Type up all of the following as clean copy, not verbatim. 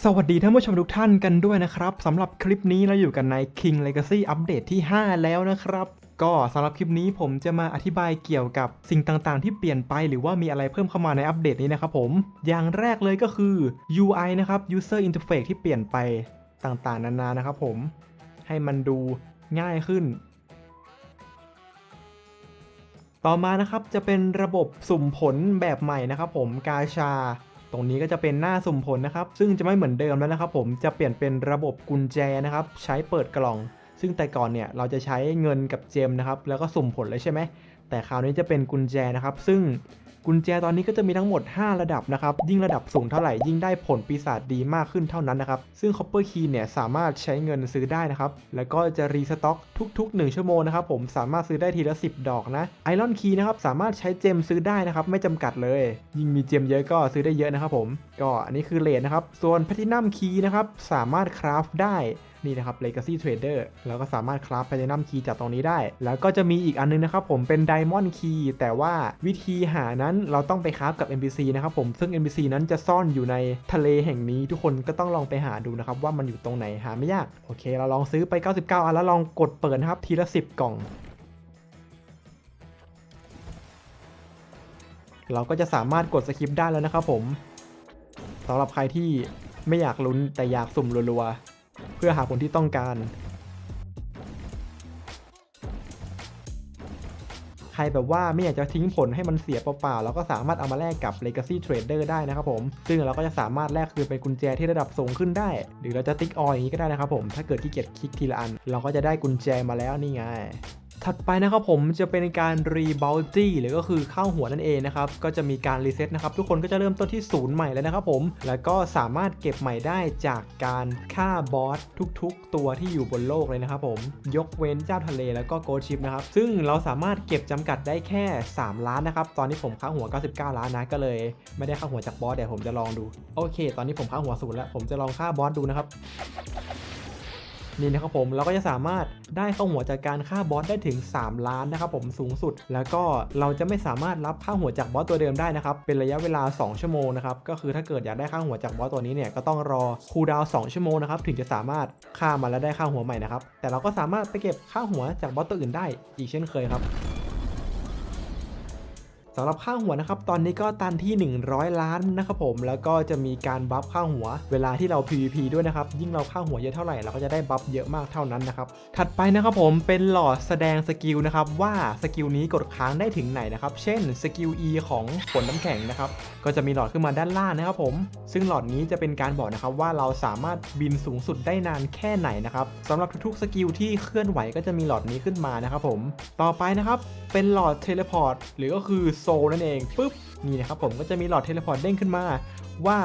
สวัสดีท่านผู้ชมทุกท่านกันด้วยนะครับสำหรับคลิปนี้เราอยู่กันใน King Legacy อัปเดตที่ 5 แล้วนะครับก็สำหรับคลิปนี้ผมจะมาอธิบายเกี่ยวกับสิ่งต่างๆที่เปลี่ยนไปหรือว่ามีอะไรเพิ่มเข้ามาในอัปเดตนี้นะครับผมอย่างแรกเลยก็คือ UI นะครับ User Interface ที่เปลี่ยนไปต่างๆนานานะครับผมให้มันดูง่ายขึ้นต่อมานะครับจะเป็นระบบสุ่มผลแบบใหม่นะครับผมกาชาตรงนี้ก็จะเป็นหน้าสุ่มผลนะครับซึ่งจะไม่เหมือนเดิมแล้วนะครับผมจะเปลี่ยนเป็นระบบกุญแจนะครับใช้เปิดกล่องซึ่งแต่ก่อนเนี่ยเราจะใช้เงินกับเจมนะครับแล้วก็สุ่มผลเลยใช่ไหมแต่คราวนี้จะเป็นกุญแจนะครับซึ่งกุญแจตอนนี้ก็จะมีทั้งหมด5ระดับนะครับยิ่งระดับสูงเท่าไหร่ยิ่งได้ผลปีศาจดีมากขึ้นเท่านั้นนะครับซึ่ง Copper Key เนี่ยสามารถใช้เงินซื้อได้นะครับแล้วก็จะรีสต็อกทุกๆ1ชั่วโมงนะครับผมสามารถซื้อได้ทีละ10ดอกนะ Iron Key นะครับสามารถใช้เจมซื้อได้นะครับไม่จำกัดเลยยิ่งมีเจมเยอะก็ซื้อได้เยอะนะครับผมก็อันนี้คือเรทนะครับส่วน Platinum Key นะครับสามารถคราฟได้นี่นะครับ Legacy Trader แล้วก็สามารถคราฟ Platinum Key จากตรงนี้ได้แล้วก็จะมีอีกอันนึงนะครับผมเป็น Diamond Key แต่ว่าวิธีหานั้นเราต้องไปคราฟกับ NPC นะครับผมซึ่ง NPC นั้นจะซ่อนอยู่ในทะเลแห่งนี้ทุกคนก็ต้องลองไปหาดูนะครับว่ามันอยู่ตรงไหนหาไม่ยากโอเคเราลองซื้อไป99อันแล้วลองกดเปิดนะครับทีละ10กล่องเราก็จะสามารถกดสคิปได้แล้วนะครับผมสำหรับใครที่ไม่อยากลุ้นแต่อยากสุ่มรัวๆเพื่อหาผลที่ต้องการใครแบบว่าไม่อยากจะทิ้งผลให้มันเสียเปล่าๆเราก็สามารถเอามาแลกกับ Legacy Trader ได้นะครับผมซึ่งเราก็จะสามารถแลกคืนเป็นกุญแจที่ระดับสูงขึ้นได้หรือเราจะติ๊กออยอย่างนี้ก็ได้นะครับผมถ้าเกิดขี้เกียจคลิกทีละอันเราก็จะได้กุญแจมาแล้วนี่ไงถัดไปนะครับผมจะเป็นการรีบัลตี้หรือก็คือเข้าหัวนั่นเองนะครับก็จะมีการรีเซ็ตนะครับทุกคนก็จะเริ่มต้นที่ศูนย์ใหม่แล้วนะครับผมแล้วก็สามารถเก็บใหม่ได้จากการฆ่าบอสทุกๆตัวที่อยู่บนโลกเลยนะครับผมยกเว้นเจ้าทะเลแล้วก็โกลชิปนะครับซึ่งเราสามารถเก็บจำกัดได้แค่3ล้านนะครับตอนนี้ผมฆ่าหัว99ล้านนะก็เลยไม่ได้ฆ่าหัวจากบอสเดี๋ยวผมจะลองดูโอเคตอนนี้ผมฆ่าหัวศูนย์แล้วผมจะลองฆ่าบอสดูนะครับนี่นะครับผมเราก็จะสามารถได้ค่าหัวจากการฆ่าบอสได้ถึง3ล้านนะครับผมสูงสุดแล้วก็เราจะไม่สามารถรับค่าหัวจากบอสตัวเดิมได้นะครับเป็นระยะเวลา2ชั่วโมงนะครับก็คือถ้าเกิดอยากได้ค่าหัวจากบอสตัวนี้เนี่ยก็ต้องรอคูลดาวน์2ชั่วโมงนะครับถึงจะสามารถฆ่ามันแล้วได้ค่าหัวใหม่นะครับแต่เราก็สามารถไปเก็บค่าหัวจากบอสตัวอื่นได้อีกเช่นเคยครับสำหรับค่าหัวนะครับตอนนี้ก็ตันที่100ล้านนะครับผมแล้วก็จะมีการบัฟค่าหัวเวลาที่เรา PVP ด้วยนะครับยิ่งเราค่าหัวเยอะเท่าไหร่เราก็จะได้บัฟเยอะมากเท่านั้นนะครับถัดไปนะครับผมเป็นหลอดแสดงสกิลนะครับว่าสกิลนี้กดค้างได้ถึงไหนนะครับเช่นสกิล E ของฝนน้ำแข็งนะครับก็จะมีหลอดขึ้นมาด้านล่างนะครับผมซึ่งหลอดนี้จะเป็นการบอกนะครับว่าเราสามารถบินสูงสุดได้นานแค่ไหนนะครับสำหรับทุกๆสกิลที่เคลื่อนไหวก็จะมีหลอดนี้ขึ้นมานะครับผมต่อไปนะครับเป็นหลอดเทเลพอร์ตหรือก็คือโซนั่นเองปุ๊บนี่นะครับผมก็จะมีหลอดเทเลพอร์ตเด้งขึ้นมาว่า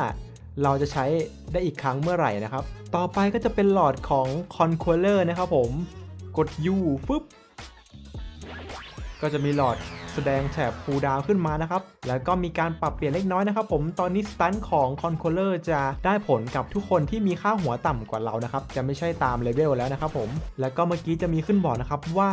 เราจะใช้ได้อีกครั้งเมื่อไหร่นะครับต่อไปก็จะเป็นหลอดของ Conqueror นะครับผมกด U ปุ๊บก็จะมีหลอดแสดงแถบคูลดาวน์ขึ้นมานะครับแล้วก็มีการปรับเปลี่ยนเล็กน้อยนะครับผมตอนนี้สตันของ Conqueror จะได้ผลกับทุกคนที่มีค่าหัวต่ำกว่าเรานะครับจะไม่ใช่ตามเลเวลแล้วนะครับผมแล้วก็เมื่อกี้จะมีขึ้นบอกนะครับว่า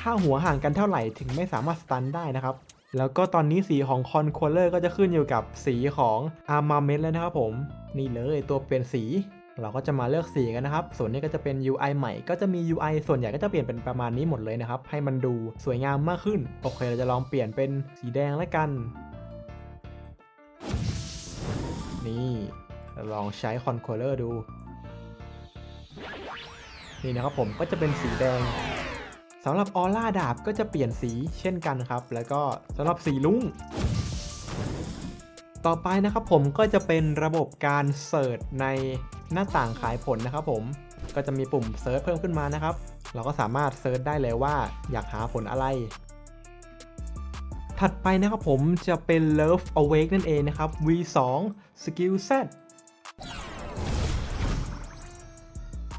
ค่าหัวห่างกันเท่าไหร่ถึงไม่สามารถสตันได้นะครับแล้วก็ตอนนี้สีของ Conqueror ก็จะขึ้นอยู่กับสีของ Armament แล้วนะครับผมนี่เลยตัวเปลี่ยนสีเราก็จะมาเลือกสีกันนะครับส่วนนี้ก็จะเป็น UI ใหม่ก็จะมี UI ส่วนใหญ่ก็จะเปลี่ยนเป็นประมาณนี้หมดเลยนะครับให้มันดูสวยงามมากขึ้นโอเคเราจะลองเปลี่ยนเป็นสีแดงแล้วกันนี่ลองใช้ Conqueror ดูนี่นะครับผมก็จะเป็นสีแดงสำหรับออร่าดาบก็จะเปลี่ยนสีเช่นกันครับแล้วก็สำหรับสีลุ้งต่อไปนะครับผมก็จะเป็นระบบการเสิร์ชในหน้าต่างขายผลนะครับผมก็จะมีปุ่มเซิร์ชเพิ่มขึ้นมานะครับเราก็สามารถเซิร์ชได้เลยว่าอยากหาผลอะไรถัดไปนะครับผมจะเป็น Love Awake นั่นเองนะครับ V2 Skill Z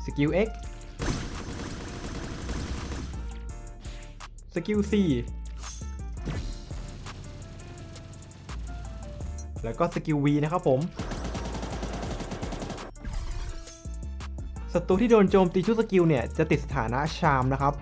Skill X Skill Cแล้วก็สกิล V นะครับผมศัตรูที่โดนโจมตีชุดสกิลเนี่ยจะติดสถานะชามนะครับ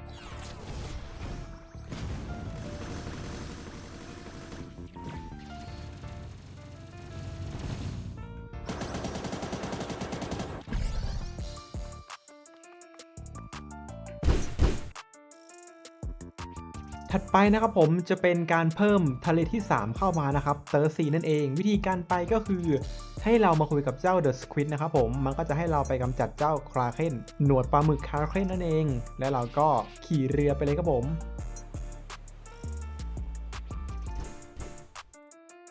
ถัดไปนะครับผมจะเป็นการเพิ่มทะเลที่ 3 เข้ามานะครับเตอร์ซีนั่นเองวิธีการไปก็คือให้เรามาคุยกับเจ้าเดอะสควิดนะครับผมมันก็จะให้เราไปกำจัดเจ้าคราเคนหนวดปลาหมึกคราเคนนั่นเองแล้วเราก็ขี่เรือไปเลยครับผม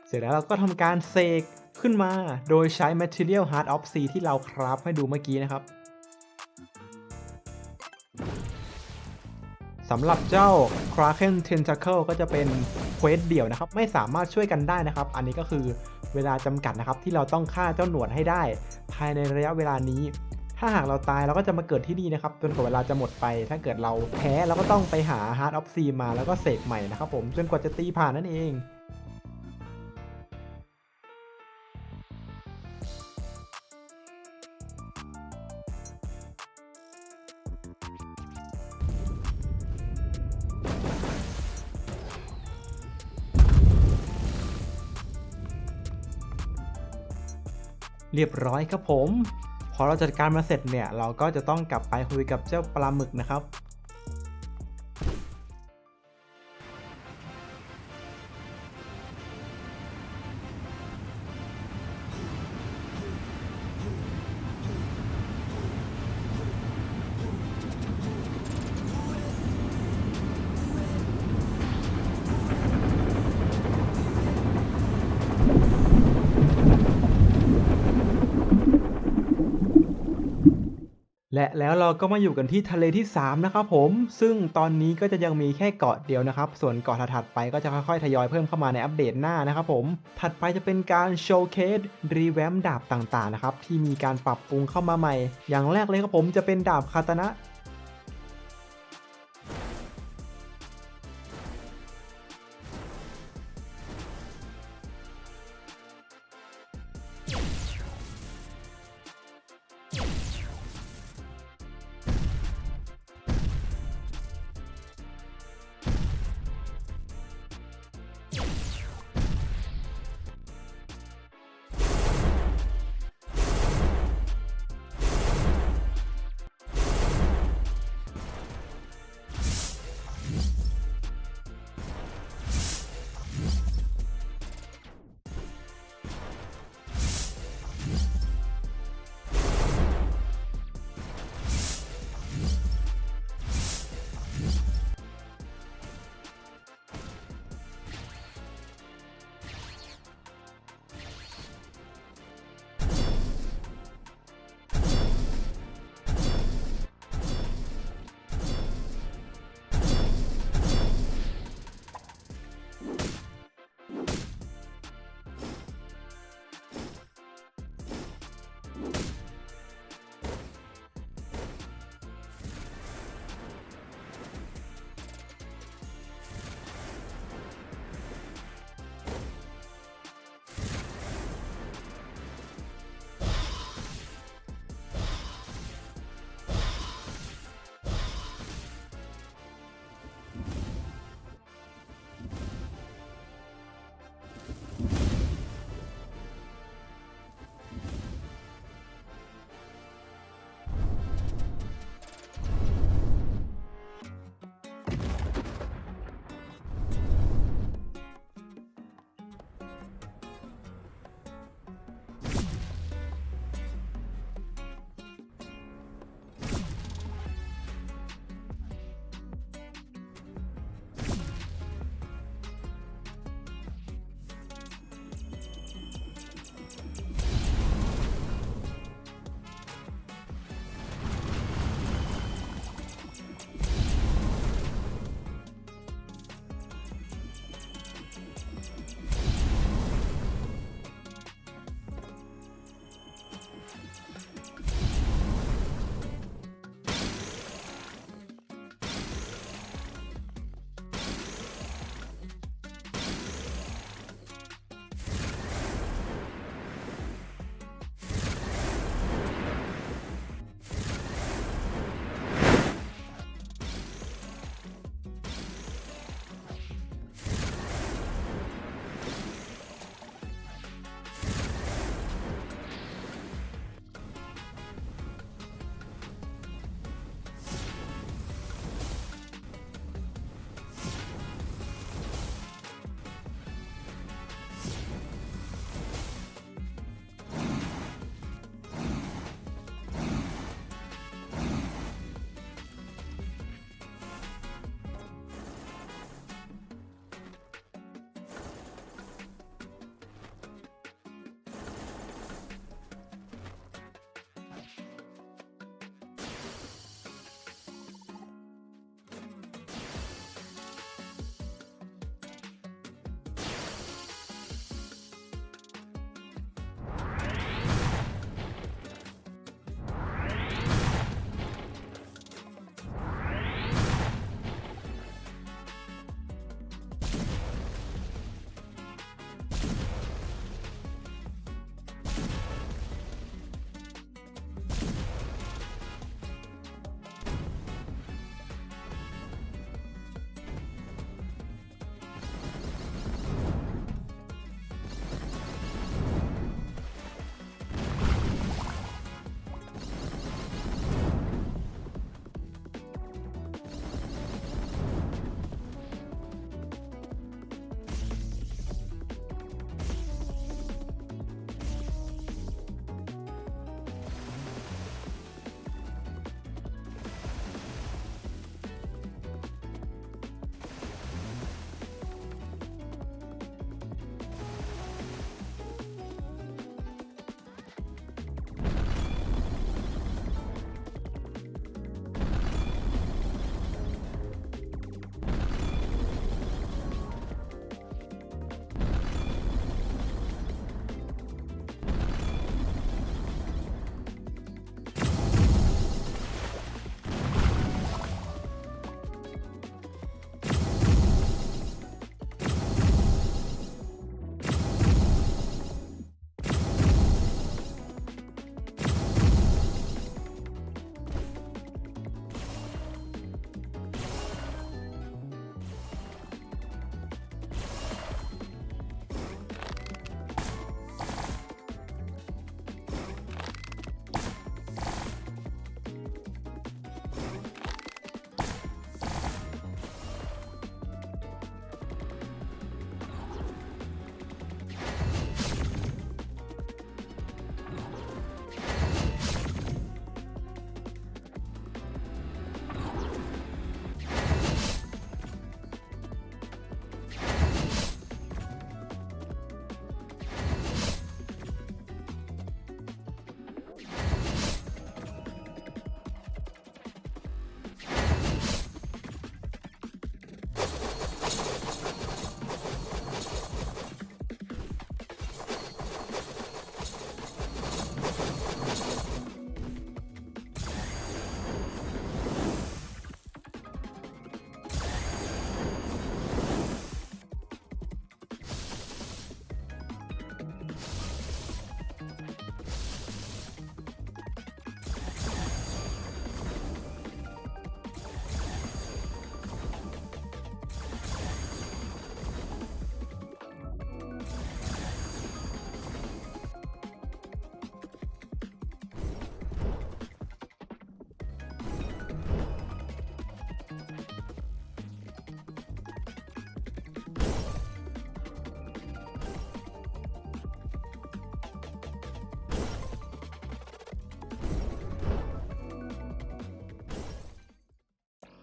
เสร็จแล้วเราก็ทำการเสกขึ้นมาโดยใช้ Material Heart of Sea ที่เราคราฟให้ดูเมื่อกี้นะครับสำหรับเจ้า Kraken Tentacle ก็จะเป็นเควสเดี่ยวนะครับไม่สามารถช่วยกันได้นะครับอันนี้ก็คือเวลาจำกัดนะครับที่เราต้องฆ่าเจ้าหนวดให้ได้ภายในระยะเวลานี้ถ้าหากเราตายเราก็จะมาเกิดที่นี่นะครับจนกว่าเวลาจะหมดไปถ้าเกิดเราแพ้เราก็ต้องไปหา Heart of Sea มาแล้วก็เสกใหม่นะครับผมจนกว่าจะตีผ่านนั่นเองเรียบร้อยครับผมพอเราจัดการมาเสร็จเนี่ยเราก็จะต้องกลับไปคุยกับเจ้าปลาหมึกนะครับและแล้วเราก็มาอยู่กันที่ทะเลที่3นะครับผมซึ่งตอนนี้ก็จะยังมีแค่เกาะเดียวนะครับส่วนเกาะถัดๆไปก็จะค่อยๆทยอยเพิ่มเข้ามาในอัปเดตหน้านะครับผมถัดไปจะเป็นการโชว์เคสรีแวมดาบต่างๆนะครับที่มีการปรับปรุงเข้ามาใหม่อย่างแรกเลยครับผมจะเป็นดาบคาตานะ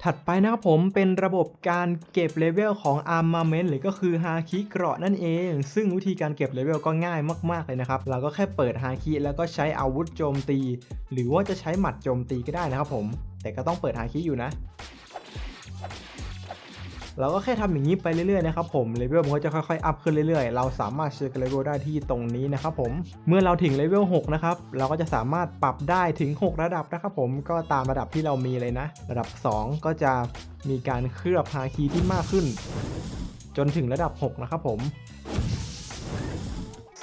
ถัดไปนะครับผมเป็นระบบการเก็บเลเวลของ Armament หรือก็คือฮาคิเกราะนั่นเองซึ่งวิธีการเก็บเลเวลก็ง่ายมากๆเลยนะครับเราก็แค่เปิดฮาคิแล้วก็ใช้อาวุธโจมตีหรือว่าจะใช้หมัดโจมตีก็ได้นะครับผมแต่ก็ต้องเปิดฮาคิอยู่นะเราก็แค่ทำอย่างนี้ไปเรื่อยๆนะครับผมเลเวลมันก็จะค่อยๆอัพขึ้นเรื่อยๆเราสามารถเช็คเลเวลได้ที่ตรงนี้นะครับผมเมื่อเราถึงเลเวล6นะครับเราก็จะสามารถปรับได้ถึง6ระดับนะครับผมก็ตามระดับที่เรามีเลยนะระดับ2ก็จะมีการเคลือบฮาคิที่มากขึ้นจนถึงระดับ6นะครับผม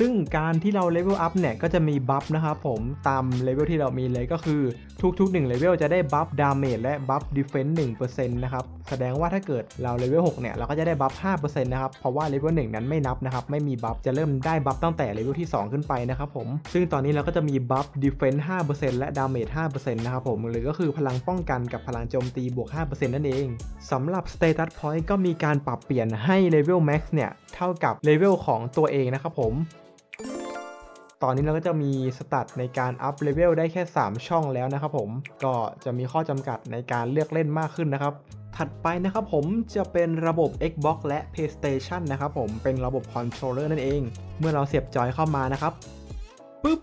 ซึ่งการที่เราเลเวลอัพเนี่ยก็จะมีบัฟนะครับผมตามเลเวลที่เรามีเลยก็คือทุกๆ1เลเวลจะได้บัฟดาเมจและบัฟดีเฟนส์ 1% นะครับแสดงว่าถ้าเกิดเราเลเวล6เนี่ยเราก็จะได้บัฟ 5% นะครับเพราะว่าเลเวล1นั้นไม่นับนะครับไม่มีบัฟจะเริ่มได้บัฟตั้งแต่เลเวลที่2ขึ้นไปนะครับผมซึ่งตอนนี้เราก็จะมีบัฟดีเฟนส์ 5% และดาเมจ 5% นะครับผมหรือก็คือพลังป้องกันกับพลังโจมตีบวก 5% นั่นเองสำหรับ Status Point ก็มีการปรับเปลี่ยนให้เลเวล Max เนี่ยเท่ากับเลเวลของตัวเองนะครับผมตอนนี้เราก็จะมีสตัตในการอัพเลเวลได้แค่3ช่องแล้วนะครับผมก็จะมีข้อจำกัดในการเลือกเล่นมากขึ้นนะครับถัดไปนะครับผมจะเป็นระบบ Xbox และ PlayStation นะครับผมเป็นระบบคอนโทรลเลอร์นั่นเองเมื่อเราเสียบจอยเข้ามานะครับปุ๊บ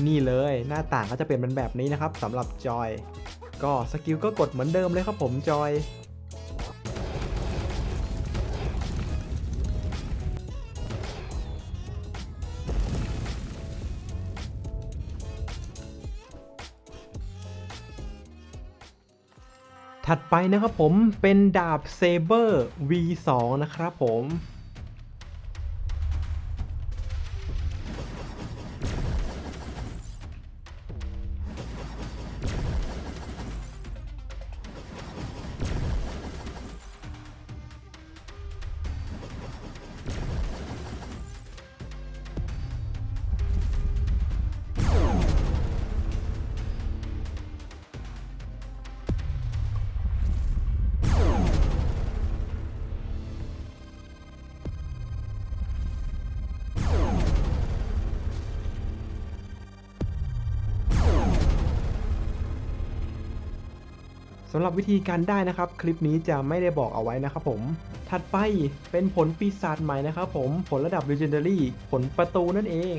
นี่เลยหน้าต่างก็จะเป็นแบบนี้นะครับสำหรับจอยก็สกิลก็กดเหมือนเดิมเลยครับผมจอยถัดไปนะครับผมเป็นดาบเซเบอร์ V2 นะครับผมสำหรับวิธีการได้นะครับคลิปนี้จะไม่ได้บอกเอาไว้นะครับผมถัดไปเป็นผลปีศาจใหม่นะครับผมผลระดับ Legendary ผลประตูนั่นเอง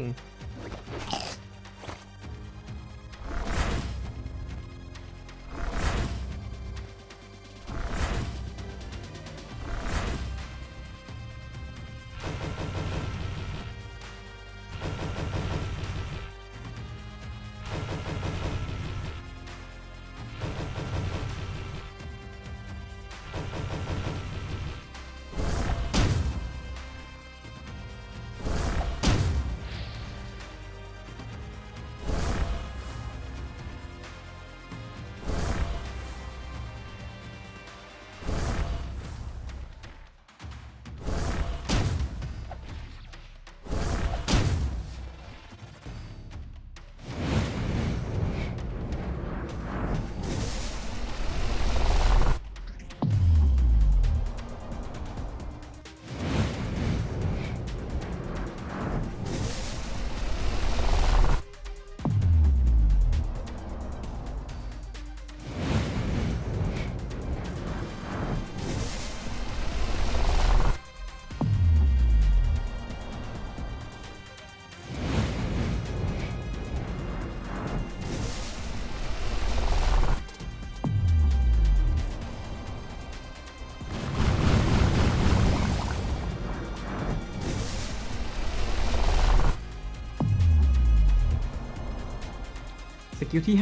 สกิลที่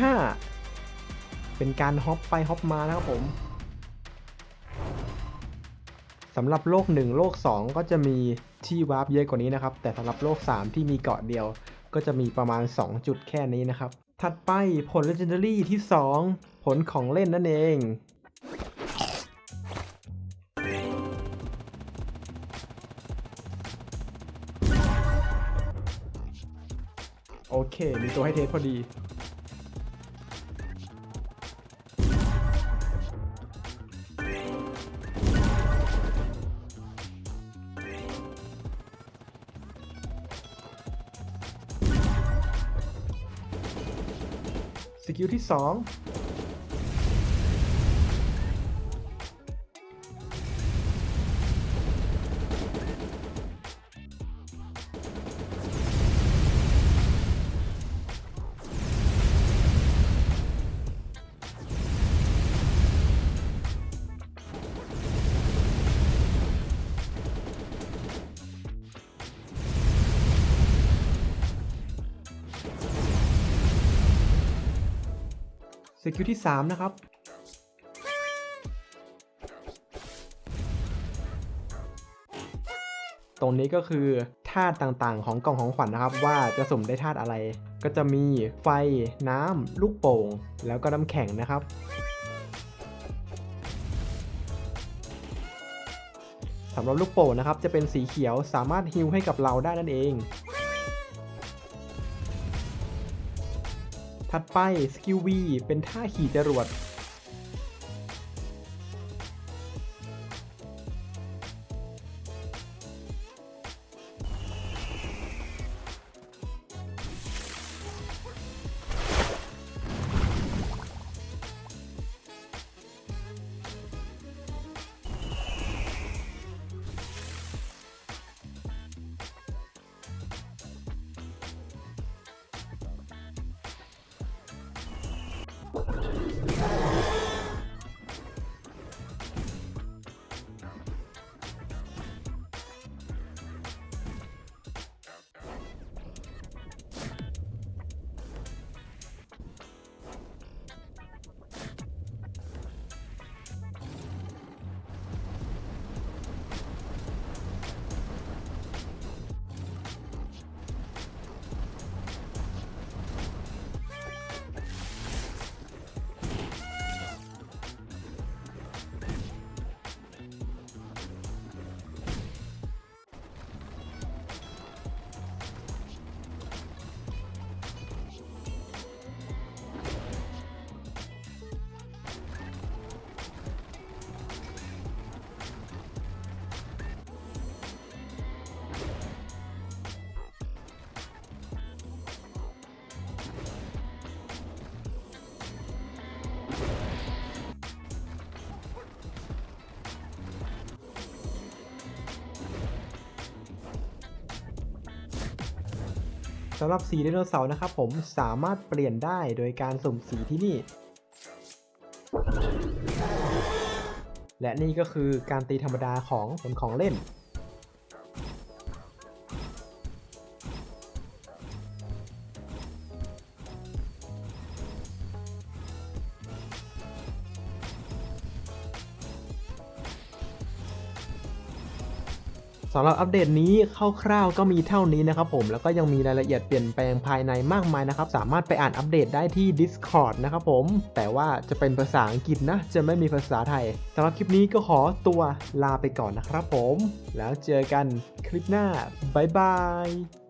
5เป็นการฮอปไปฮอปมานะครับผมสำหรับโลก1โลก2ก็จะมีที่วาร์ปเยอะกว่านี้นะครับแต่สำหรับโลก3ที่มีเกาะเดียวก็จะมีประมาณ2จุดแค่นี้นะครับถัดไปผล Legendary ที่2ผลของเล่นนั่นเองโอเคมีตัวให้เทสพอดีสกิลที่2 สกิลที่3นะครับตรงนี้ก็คือธาตุต่างๆของกล่องของขวัญนะครับว่าจะสุ่มได้ธาตุอะไรก็จะมีไฟน้ำลูกโป่งแล้วก็น้ำแข็งนะครับสำหรับลูกโป่งนะครับจะเป็นสีเขียวสามารถฮีลให้กับเราได้นั่นเองถัดไปสกิล V เป็นท่าขี่จรวดสำหรับสีไดโนเสาร์นะครับผมสามารถเปลี่ยนได้โดยการสุ่มสีที่นี่และนี่ก็คือการตีธรรมดาของผลของเล่นสำหรับอัปเดตนี้คร่าวๆก็มีเท่านี้นะครับผมแล้วก็ยังมีรายละเอียดเปลี่ยนแปลงภายในมากมายนะครับสามารถไปอ่านอัปเดตได้ที่ Discord นะครับผมแต่ว่าจะเป็นภาษาอังกฤษนะจะไม่มีภาษาไทยสำหรับคลิปนี้ก็ขอตัวลาไปก่อนนะครับผมแล้วเจอกันคลิปหน้าบ๊ายบาย